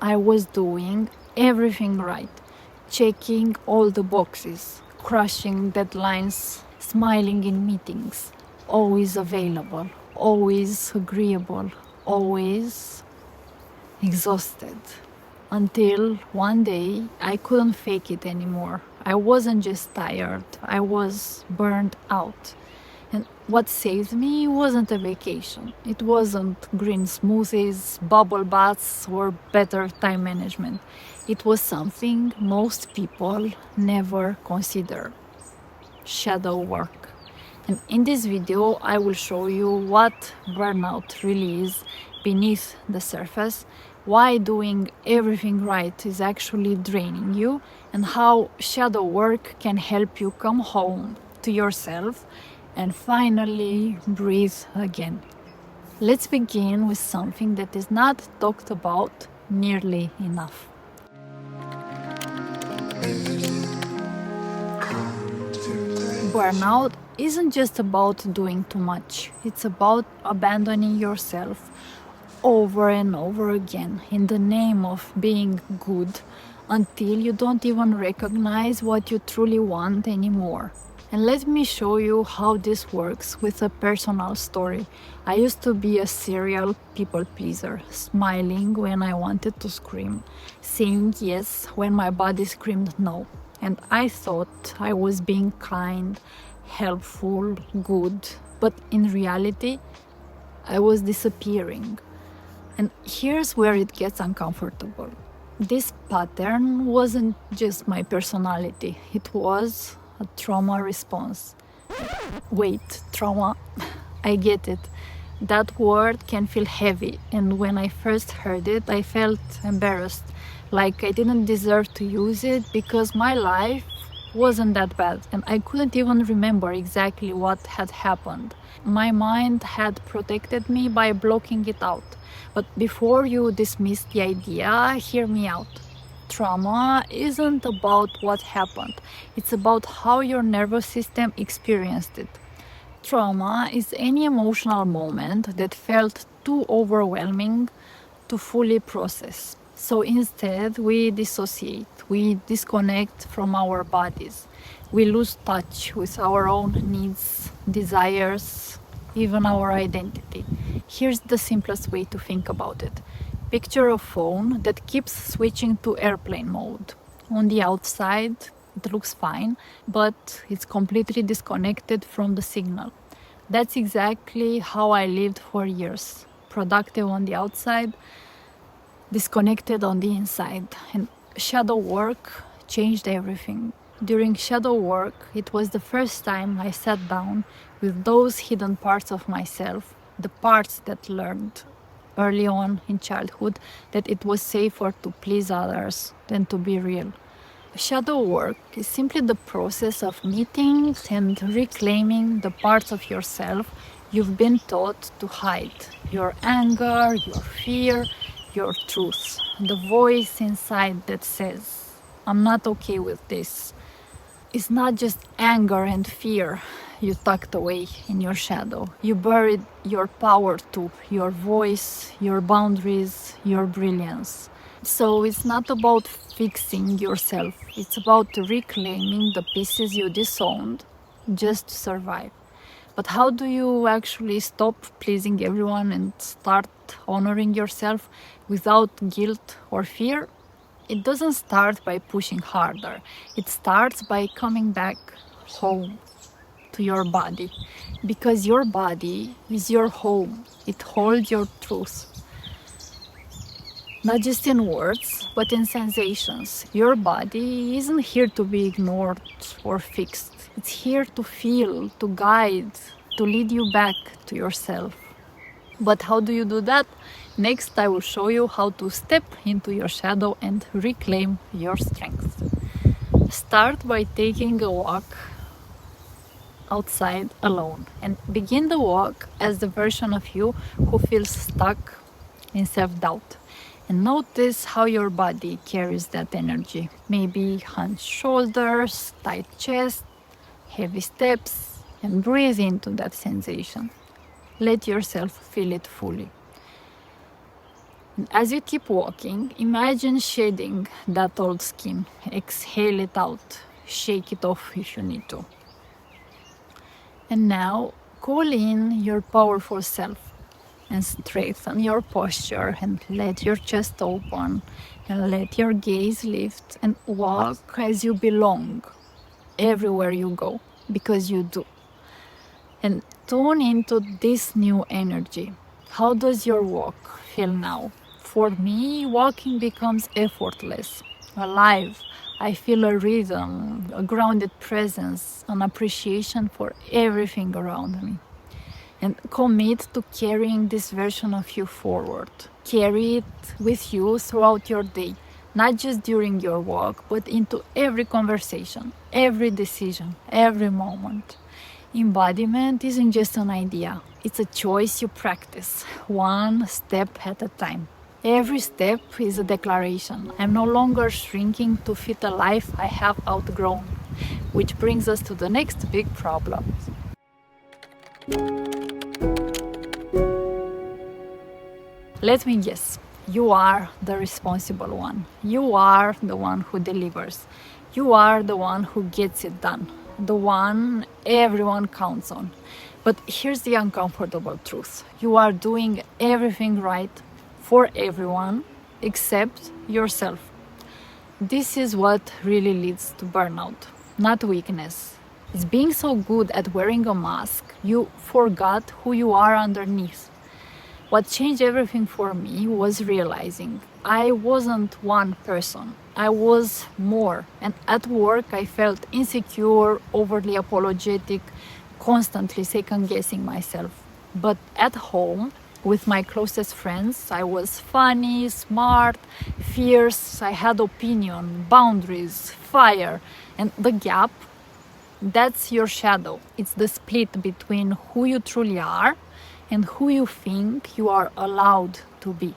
I was doing everything right, checking all the boxes, crushing deadlines, smiling in meetings, always available, always agreeable, always exhausted. Until one day I couldn't fake it anymore. I wasn't just tired, I was burned out. And what saved me wasn't a vacation. It wasn't green smoothies, bubble baths, or better time management. It was something most people never consider: shadow work. And in this video, I will show you what burnout really is beneath the surface, why doing everything right is actually draining you, and how shadow work can help you come home to yourself and finally breathe again. Let's begin with something that is not talked about nearly enough. Burnout isn't just about doing too much, it's about abandoning yourself over and over again in the name of being good until you don't even recognize what you truly want anymore. And let me show you how this works with a personal story. I used to be a serial people pleaser, smiling when I wanted to scream, saying yes when my body screamed no. And I thought I was being kind, helpful, good, but in reality, I was disappearing. And here's where it gets uncomfortable. This pattern wasn't just my personality, it was a trauma response. Wait, trauma? I get it. That word can feel heavy, and when I first heard it, I felt embarrassed, like I didn't deserve to use it because my life wasn't that bad, and I couldn't even remember exactly what had happened. My mind had protected me by blocking it out. But before you dismiss the idea, hear me out. Trauma isn't about what happened, it's about how your nervous system experienced it. Trauma is any emotional moment that felt too overwhelming to fully process. So instead, we dissociate, we disconnect from our bodies, we lose touch with our own needs, desires, even our identity. Here's the simplest way to think about it. Picture a phone that keeps switching to airplane mode. On the outside, it looks fine, but it's completely disconnected from the signal. That's exactly how I lived for years. Productive on the outside, disconnected on the inside. And shadow work changed everything. During shadow work, it was the first time I sat down with those hidden parts of myself, the parts that learned early on in childhood that it was safer to please others than to be real. Shadow work is simply the process of meeting and reclaiming the parts of yourself you've been taught to hide. Your anger, your fear, your truth. The voice inside that says, I'm not okay with this. It's not just anger and fear you tucked away in your shadow. You buried your power too, your voice, your boundaries, your brilliance. So it's not about fixing yourself, it's about reclaiming the pieces you disowned just to survive. But how do you actually stop pleasing everyone and start honoring yourself without guilt or fear? It doesn't start by pushing harder. It starts by coming back home to your body. Because your body is your home. It holds your truth. Not just in words, but in sensations. Your body isn't here to be ignored or fixed. It's here to feel, to guide, to lead you back to yourself. But how do you do that? Next, I will show you how to step into your shadow and reclaim your strength. Start by taking a walk outside alone and begin the walk as the version of you who feels stuck in self-doubt. And notice how your body carries that energy. Maybe hunched shoulders, tight chest, heavy steps, and breathe into that sensation. Let yourself feel it fully. As you keep walking, imagine shedding that old skin. Exhale it out. Shake it off if you need to. And now, call in your powerful self and straighten your posture and let your chest open and let your gaze lift and walk as you belong everywhere you go, because you do. And tune into this new energy. How does your walk feel now? For me, walking becomes effortless, alive. I feel a rhythm, a grounded presence, an appreciation for everything around me. And commit to carrying this version of you forward. Carry it with you throughout your day, not just during your walk, but into every conversation, every decision, every moment. Embodiment isn't just an idea, it's a choice you practice, one step at a time. Every step is a declaration. I'm no longer shrinking to fit a life I have outgrown, which brings us to the next big problem. Let me guess, you are the responsible one. You are the one who delivers. You are the one who gets it done. The one everyone counts on. But here's the uncomfortable truth. You are doing everything right for everyone except yourself. This is what really leads to burnout, not weakness. It's being so good at wearing a mask, you forgot who you are underneath. What changed everything for me was realizing I wasn't one person. I was more. And at work, I felt insecure, overly apologetic, constantly second-guessing myself. But at home, with my closest friends, I was funny, smart, fierce. I had opinion, boundaries, fire. And the gap, that's your shadow. It's the split between who you truly are and who you think you are allowed to be.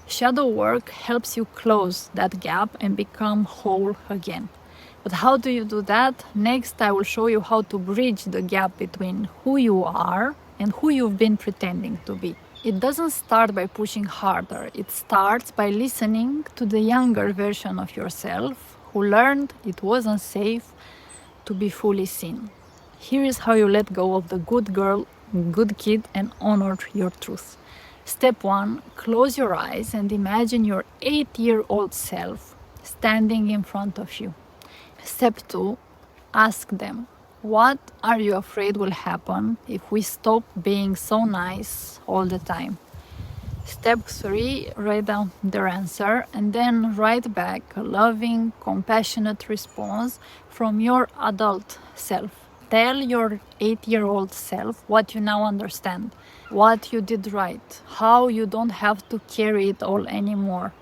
Shadow work helps you close that gap and become whole again. But how do you do that? Next, I will show you how to bridge the gap between who you are and who you've been pretending to be. It doesn't start by pushing harder. It starts by listening to the younger version of yourself who learned it wasn't safe to be fully seen. Here is how you let go of the good girl, good kid, and honor your truth. Step 1, close your eyes and imagine your 8-year-old self standing in front of you. Step 2, ask them, what are you afraid will happen if we stop being so nice all the time? Step 3, write down their answer and then write back a loving, compassionate response from your adult self. Tell your 8-year-old self what you now understand, what you did right, how you don't have to carry it all anymore.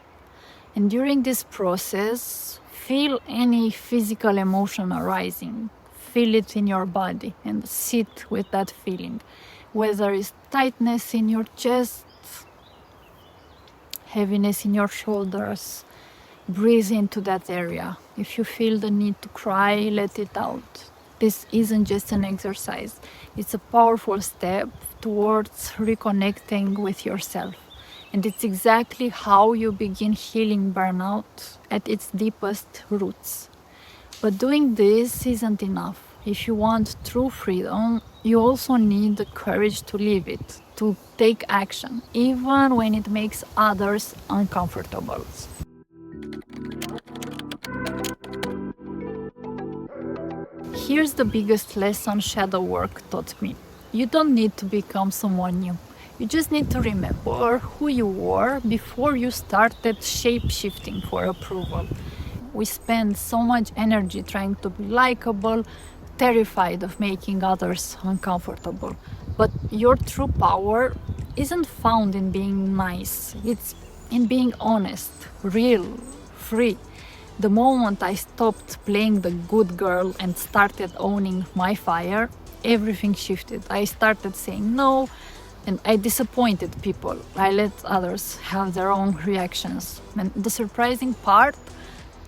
And during this process, feel any physical emotion arising. Feel it in your body and sit with that feeling. Whether it's tightness in your chest, heaviness in your shoulders, breathe into that area. If you feel the need to cry, let it out. This isn't just an exercise. It's a powerful step towards reconnecting with yourself. And it's exactly how you begin healing burnout at its deepest roots. But doing this isn't enough. If you want true freedom, you also need the courage to live it, to take action, even when it makes others uncomfortable. Here's the biggest lesson shadow work taught me. You don't need to become someone new. You just need to remember who you were before you started shape-shifting for approval. We spend so much energy trying to be likable, terrified of making others uncomfortable. But your true power isn't found in being nice. It's in being honest, real, free. The moment I stopped playing the good girl and started owning my fire, everything shifted. I started saying no, and I disappointed people. I let others have their own reactions. And the surprising part,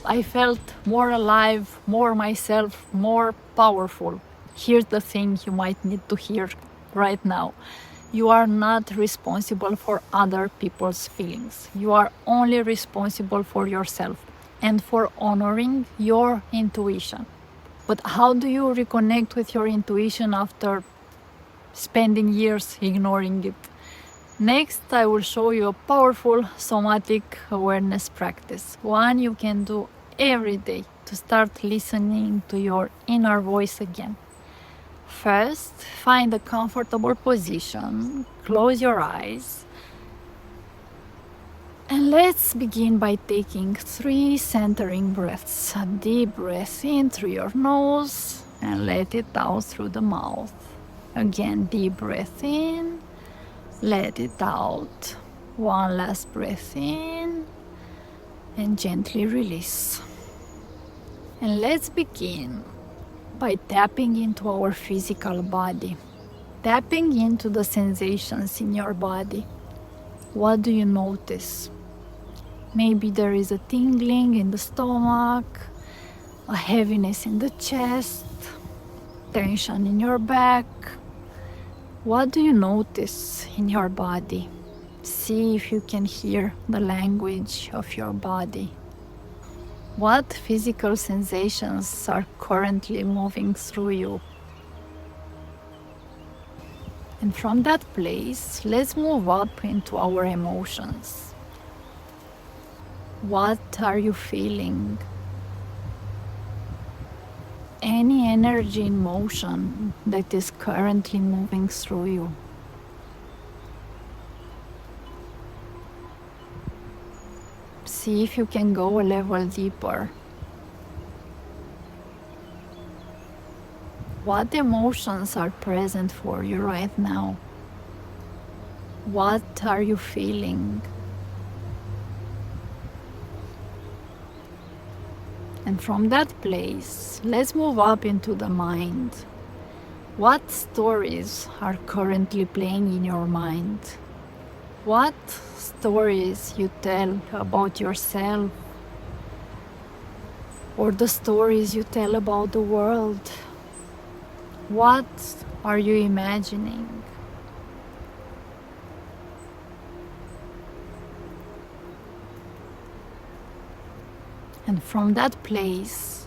I felt more alive, more myself, more powerful. Here's the thing you might need to hear right now. You are not responsible for other people's feelings. You are only responsible for yourself and for honoring your intuition. But how do you reconnect with your intuition after spending years ignoring it? Next, I will show you a powerful somatic awareness practice, one you can do every day to start listening to your inner voice again. First, find a comfortable position, close your eyes, and let's begin by taking 3 centering breaths. A deep breath in through your nose and let it out through the mouth. Again, deep breath in, let it out. One last breath in and gently release. And let's begin by tapping into our physical body, tapping into the sensations in your body. What do you notice? Maybe there is a tingling in the stomach, a heaviness in the chest, tension in your back. What do you notice in your body? See if you can hear the language of your body. What physical sensations are currently moving through you? And from that place, let's move up into our emotions. What are you feeling? Any energy in motion that is currently moving through you. See if you can go a level deeper. What emotions are present for you right now? What are you feeling? And from that place, let's move up into the mind. What stories are currently playing in your mind? What stories you tell about yourself, or the stories you tell about the world? What are you imagining? And from that place,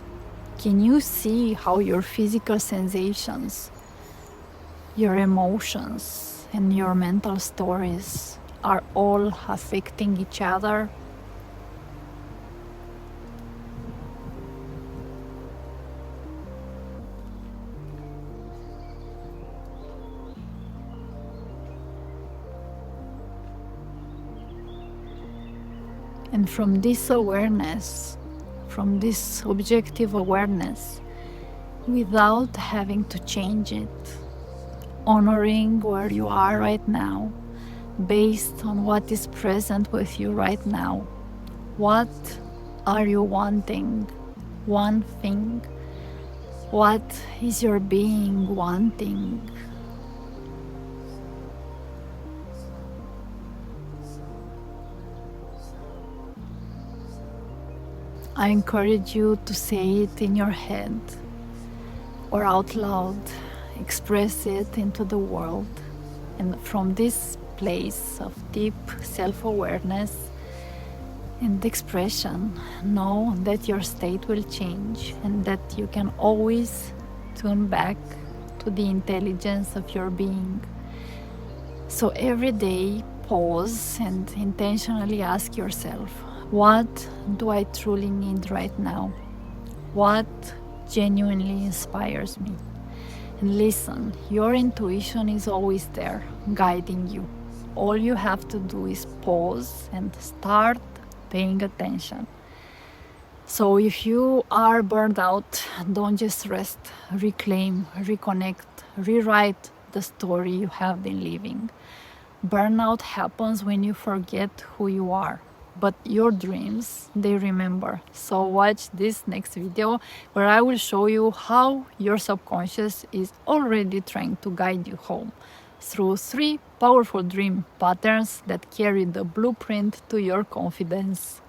can you see how your physical sensations, your emotions, and your mental stories are all affecting each other? And from this awareness, from this objective awareness, without having to change it, honoring where you are right now, based on what is present with you right now. What are you wanting? One thing. What is your being wanting? I encourage you to say it in your head or out loud. Express it into the world. And from this place of deep self-awareness and expression, know that your state will change and that you can always tune back to the intelligence of your being. So every day, pause and intentionally ask yourself, what do I truly need right now? What genuinely inspires me? And listen, your intuition is always there, guiding you. All you have to do is pause and start paying attention. So if you are burned out, don't just rest, reclaim, reconnect, rewrite the story you have been living. Burnout happens when you forget who you are. But your dreams, they remember. So watch this next video where I will show you how your subconscious is already trying to guide you home through 3 powerful dream patterns that carry the blueprint to your confidence.